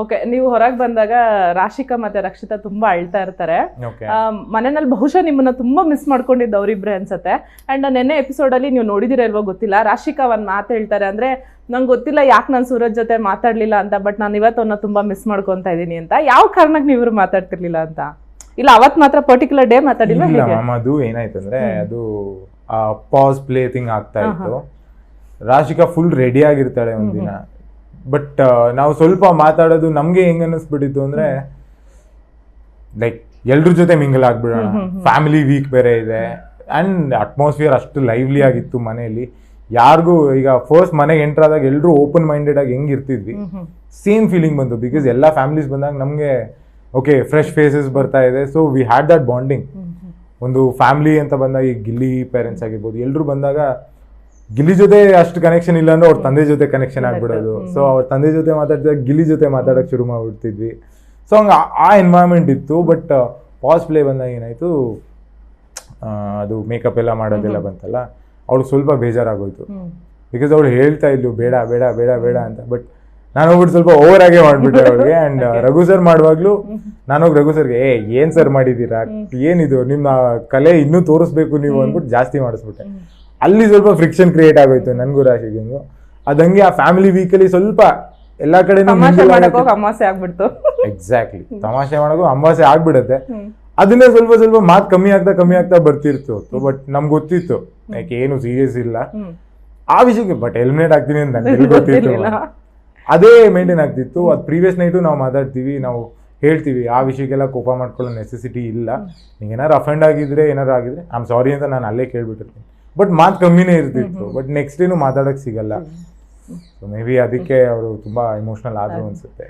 Okay, ನೀವು ಹೊರಗೆ ಬಂದಾಗ ರಾಶಿಕಾ ಮತ್ತೆ ರಕ್ಷಿತಾ ತುಂಬಾ ಅಳ್ತಾ ಇರ್ತಾರೆ. ಓಕೆ ಮನೆಯಲ್ಲಿ ಬಹುಶಃ ನಿಮ್ಮನ್ನ ತುಂಬಾ ಮಿಸ್ ಮಾಡ್ಕೊಂಡಿದ್ದು ಅವರಿಬ್ರೆ ಅನ್ಸತ್ತೆ. ಅಂಡ್ ನೆನ್ನೆ ಎಪಿಸೋಡ್ ಅಲ್ಲಿ ನೀವು ನೋಡಿದಿರ ಇಲ್ವೋ ಗೊತ್ತಿಲ್ಲ, ರಾಶಿಕಾ ಒಂದ್ ಮಾತು ಹೇಳ್ತಾರೆ, ಅಂದ್ರೆ ನಂಗೆ ಗೊತ್ತಿಲ್ಲ ಯಾಕೆ ನಾನು ಸೂರಜ್ ಜೊತೆ ಮಾತಾಡ್ಲಿಲ್ಲ ಅಂತ, ಬಟ್ ನಾನು ಇವತ್ತವನ್ನ ತುಂಬಾ ಮಿಸ್ ಮಾಡ್ಕೊಂತ ಇದೀನಿ ಅಂತ. ಯಾವ ಕಾರಣಕ್ಕೆ ನೀವು ಮಾತಾಡ್ತಿರ್ಲಿಲ್ಲ ಅಂತ? ಇಲ್ಲ ಅವತ್ ಮಾತ್ರ ಪರ್ಟಿಕ್ಯುಲರ್ ಡೇ ಮಾತಾಡಿಲ್ಲ? ಅದು ಏನಾಯ್ತು ಅಂದ್ರೆ ಅದು ಪಾಸ್ ಪ್ಲೇ ಥಿಂಗ್ ಆಗ್ತಾ ಇತ್ತು. ರಾಶಿಕಾ ಫುಲ್ ರೆಡಿ ಆಗಿರ್ತಾಳೆ ಒಂದಿನ, ಬಟ್ ನಾವು ಸ್ವಲ್ಪ ಮಾತಾಡೋದು ನಮ್ಗೆ ಹೆಂಗ್ ಅನ್ನಿಸ್ಬಿಟ್ಟಿತ್ತು ಅಂದ್ರೆ ಲೈಕ್ ಎಲ್ರ ಜೊತೆ ಮಿಂಗಲ್ ಆಗ್ಬಿಡೋಣ, ಫ್ಯಾಮಿಲಿ ವೀಕ್ ಬೇರೆ ಇದೆ ಅಂಡ್ ಅಟ್ಮಾಸ್ಫಿಯರ್ ಅಷ್ಟು ಲೈವ್ಲಿ ಆಗಿತ್ತು ಮನೆಯಲ್ಲಿ. ಯಾರಿಗೂ ಈಗ ಫಸ್ಟ್ ಮನೆಗೆ ಎಂಟರ್ ಆದಾಗ ಎಲ್ರು ಓಪನ್ ಮೈಂಡೆಡ್ ಆಗಿ ಹೆಂಗ್ ಇರ್ತಿದ್ವಿ ಸೇಮ್ ಫೀಲಿಂಗ್ ಬಂತು. ಬಿಕಾಸ್ ಎಲ್ಲ ಫ್ಯಾಮಿಲೀಸ್ ಬಂದಾಗ ನಮ್ಗೆ ಓಕೆ ಫ್ರೆಶ್ ಫೇಸಸ್ ಬರ್ತಾ ಇದೆ, so we had that bonding. ಒಂದು ಫ್ಯಾಮಿಲಿ ಅಂತ ಬಂದಾಗ ಈಗ ಗಿಲ್ಲಿ ಪೇರೆಂಟ್ಸ್ ಆಗಿರ್ಬೋದು, ಎಲ್ರು ಬಂದಾಗ ಗಿಲ್ಲಿ ಜೊತೆ ಅಷ್ಟು ಕನೆಕ್ಷನ್ ಇಲ್ಲ ಅಂದ್ರೆ ಅವ್ರ ತಂದೆ ಜೊತೆ ಕನೆಕ್ಷನ್ ಆಗ್ಬಿಡೋದು. ಸೊ ಅವ್ರ ತಂದೆ ಜೊತೆ ಮಾತಾಡ್ತಿದ್ದಾಗ ಗಿಲ್ಲಿ ಜೊತೆ ಮಾತಾಡಕ್ ಶುರು ಮಾಡ್ಬಿಡ್ತಿದ್ವಿ. ಸೊ ಹಂಗೆ ಆ ಎನ್ವೈರನ್ಮೆಂಟ್ ಇತ್ತು. ಬಟ್ ಪಾಸ್ ಪ್ಲೇ ಬಂದಾಗ ಏನಾಯ್ತು, ಅದು ಮೇಕಪ್ ಎಲ್ಲ ಮಾಡೋದೆಲ್ಲ ಬಂತಲ್ಲ, ಅವ್ಳಿಗೆ ಸ್ವಲ್ಪ ಬೇಜಾರಾಗೋಯ್ತು. ಬಿಕಾಸ್ ಅವಳು ಹೇಳ್ತಾ ಇದ್ಲು ಬೇಡ ಬೇಡ ಬೇಡ ಬೇಡ ಅಂತ. ಬಟ್ ನಾನು ಹೋಗ್ಬಿಟ್ಟು ಸ್ವಲ್ಪ ಓವರ್ ಆಗೇ ಮಾಡ್ಬಿಟ್ಟೆ ಅವಳಿಗೆ. ಅಂಡ್ ರಘು ಸರ್ ಮಾಡುವಾಗ್ಲೂ ನಾನೋಗಿ ರಘು ಸರ್ಗೆ ಏನ್ ಸರ್ ಮಾಡಿದೀರಾ, ಏನಿದು ನಿಮ್ಮ ಕಲೆ ಇನ್ನೂ ತೋರಿಸ್ಬೇಕು ನೀವು ಅಂದ್ಬಿಟ್ಟು ಜಾಸ್ತಿ ಮಾಡಿಸ್ಬಿಟ್ಟೆ. ಅಲ್ಲಿ ಸ್ವಲ್ಪ ಫ್ರಿಕ್ಷನ್ ಕ್ರಿಯೇಟ್ ಆಗೋಯ್ತು ನನ್ಗೂ ರಾಶಿಗೂ. ಅದಂಗೆ ಆ ಫ್ಯಾಮಿಲಿ ವೀಕಲ್ಲಿ ಸ್ವಲ್ಪ ಎಲ್ಲಾ ಕಡೆ ಅಮಾವಾಸ್ಯೆ ಆಗ್ಬಿಡ್ತು. ಎಕ್ಸಾಕ್ಟ್ಲಿ, ತಮಾಷೆ ಮಾಡೋದು ಅಮಾವಾಸ್ಯೆ ಆಗ್ಬಿಡತ್ತೆ. ಅದನ್ನೇ ಸ್ವಲ್ಪ ಸ್ವಲ್ಪ ಮಾತು ಕಮ್ಮಿ ಆಗ್ತಾ ಬರ್ತಿರ್ತು. ಬಟ್ ನಮ್ಗೆ ಗೊತ್ತಿತ್ತು ಯಾಕೆ ಏನು ಸೀರಿಯಸ್ ಇಲ್ಲ ಆ ವಿಷಯಕ್ಕೆ. ಬಟ್ ಎಲಿಮಿನೇಟ್ ಆಗ್ತೀನಿ ಅಂತ ನನಗೆ ಗೊತ್ತಿತ್ತು, ಅದೇ ಮೇಂಟೈನ್ ಆಗ್ತಿತ್ತು. ಅದು ಪ್ರೀವಿಯಸ್ ನೈಟು ನಾವು ಮಾತಾಡ್ತೀವಿ, ನಾವು ಹೇಳ್ತೀವಿ, ಆ ವಿಷಯಕ್ಕೆಲ್ಲ ಕೋಪ ಮಾಡ್ಕೊಳ್ಳೋ ನೆಸೆಸಿಟಿ ಇಲ್ಲ. ನಿಂಗೆ ಏನಾರು ಅಫೆಂಡ್ ಆಗಿದ್ರೆ ಏನಾರು ಆಗಿದ್ರೆ ಐ ಆಮ್ ಸಾರಿ ಅಂತ ನಾನು ಅಲ್ಲೇ ಕೇಳ್ಬಿಟ್ಟಿರ್ತೀನಿ. ಬಟ್ ಮಾತು ಕಮ್ಮಿನೇ ಇರ್ತಿತ್ತು. ಬಟ್ ನೆಕ್ಸ್ಟ್ ಡೇನು ಮಾತಾಡಕ್ ಸಿಗಲ್ಲ. ಸೊ ಮೇ ಬಿ ಅದಕ್ಕೆ ಅವರು ತುಂಬಾ ಇಮೋಷನಲ್ ಆದ್ರು ಅನ್ಸುತ್ತೆ.